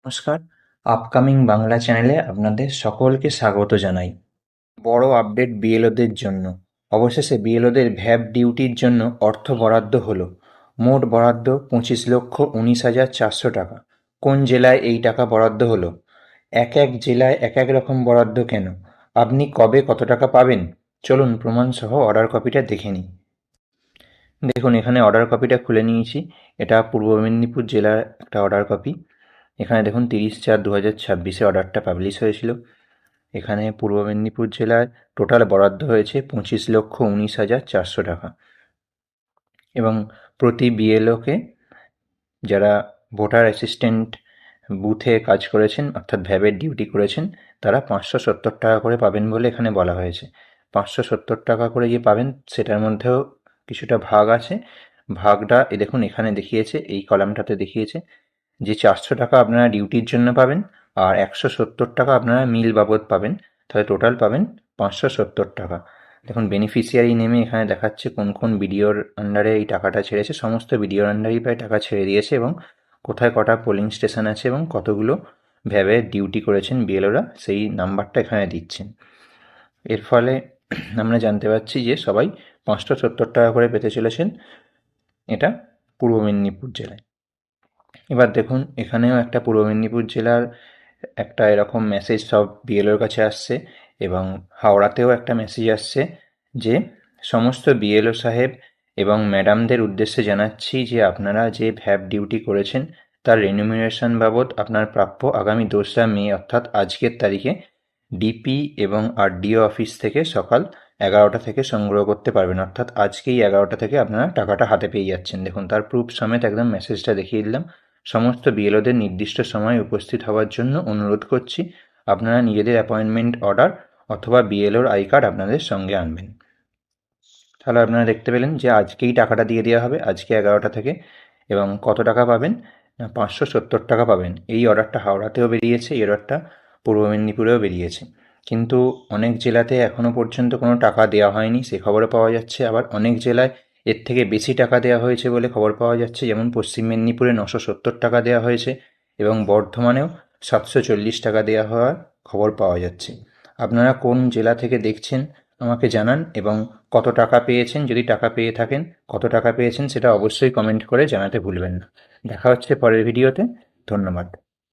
নমস্কার, আপকামিং বাংলা চ্যানেলে আপনাদের সকলকে স্বাগত জানাই। বড় আপডেট বিএলওদের জন্য। অবশেষে বিএলওদের ভ্যাব ডিউটির জন্য অর্থ বরাদ্দ হলো। মোট বরাদ্দ 25,19,400 টাকা। কোন জেলায় এই টাকা বরাদ্দ হলো? এক এক জেলায় এক এক রকম বরাদ্দ কেন? আপনি কবে কত টাকা পাবেন? চলুন প্রমাণসহ অর্ডার কপিটা দেখে নিই। দেখুন, এখানে অর্ডার কপিটা খুলে নিয়েছি। এটা পূর্ব মেদিনীপুর জেলার একটা অর্ডার কপি। এখানে দেখুন 30/4/2026 অর্ডারটা পাবলিশ হয়েছিল। এখানে পূর্ব মেদিনীপুর জেলায় টোটাল বরাদ্দ হয়েছে 25,19,400 টাকা। এবং প্রতি বিএলওকে, যারা ভোটার অ্যাসিস্ট্যান্ট বুথে কাজ করেছেন অর্থাৎ ভ্যাবের ডিউটি করেছেন, তারা 570 টাকা করে পাবেন বলে এখানে বলা হয়েছে। 570 টাকা করে যে পাবেন সেটার মধ্যেও কিছুটা ভাগ আছে। ভাগটা দেখুন এখানে দেখিয়েছে, এই কলামটাতে দেখিয়েছে যে 400 টাকা আপনারা ডিউটির জন্য পাবেন আর 170 টাকা আপনারা মিল বাবদ পাবেন। তাহলে টোটাল পাবেন 570 টাকা। দেখুন বেনিফিশিয়ারি নেমে এখানে দেখাচ্ছে কোন কোন বিডিওর আন্ডারে এই টাকাটা ছেড়েছে। সমস্ত বিডিওর আন্ডারেই প্রায় টাকা ছেড়ে দিয়েছে এবং কোথায় কটা পোলিং স্টেশন আছে এবং কতগুলো ভ্যাবে ডিউটি করেছেন বিএলওরা সেই নাম্বারটা এখানে দিচ্ছেন। এর ফলে আমরা জানতে পারছি যে সবাই 570 টাকা করে পেতে চলেছেন। এটা পূর্ব মেদিনীপুর জেলায়। এবার দেখুন এখানেও একটা পূর্ব মেদিনীপুর জেলার একটা এরকম মেসেজ সব বিএলওর কাছে আসছে এবং হাওড়াতেও একটা মেসেজ আসছে যে সমস্ত বিএলও সাহেব এবং ম্যাডামদের উদ্দেশ্যে জানাচ্ছি যে আপনারা যে ভ্যাব ডিউটি করেছেন তার রেনুমিনেশন বাবদ আপনার প্রাপ্য আগামী 2রা মে অর্থাৎ আজকের তারিখে ডিপি এবং আরডিও অফিস থেকে সকাল 11টা থেকে সংগ্রহ করতে পারবেন। অর্থাৎ আজকেই 11টা থেকে আপনারা টাকাটা হাতে পেয়ে যাচ্ছেন। দেখুন তার প্রুফ সমেত একদম মেসেজটা দেখিয়ে দিলাম। সমস্ত বিএলওদের নির্দিষ্ট সময়ে উপস্থিত হওয়ার জন্য অনুরোধ করছি। আপনারা নিজেদের অ্যাপয়েন্টমেন্ট অর্ডার অথবা বিএলওর আই কার্ড আপনাদের সঙ্গে আনবেন। তাহলে আপনারা দেখতে পেলেন যে আজকেই টাকাটা দিয়ে দেওয়া হবে আজকে 11টা থেকে। এবং কত টাকা পাবেন? না, 570 টাকা পাবেন। এই অর্ডারটা হাওড়াতেও বেরিয়েছে, এই অর্ডারটা পূর্ব মেদিনীপুরেও বেরিয়েছে। কিন্তু অনেক জেলাতে এখনও পর্যন্ত কোনো টাকা দেওয়া হয়নি সে খবরও পাওয়া যাচ্ছে। আবার অনেক জেলায় এর থেকে বেশি টাকা দেওয়া হয়েছে বলে খবর পাওয়া যাচ্ছে। যেমন পশ্চিম মেদিনীপুরে 970 টাকা দেওয়া হয়েছে এবং বর্ধমানেও 740 টাকা দেওয়া হওয়ার খবর পাওয়া যাচ্ছে। আপনারা কোন জেলা থেকে দেখছেন আমাকে জানান এবং কত টাকা পেয়েছেন, যদি টাকা পেয়ে থাকেন কত টাকা পেয়েছেন সেটা অবশ্যই কমেন্ট করে জানাতে ভুলবেন না। দেখা হচ্ছে পরের ভিডিওতে। ধন্যবাদ।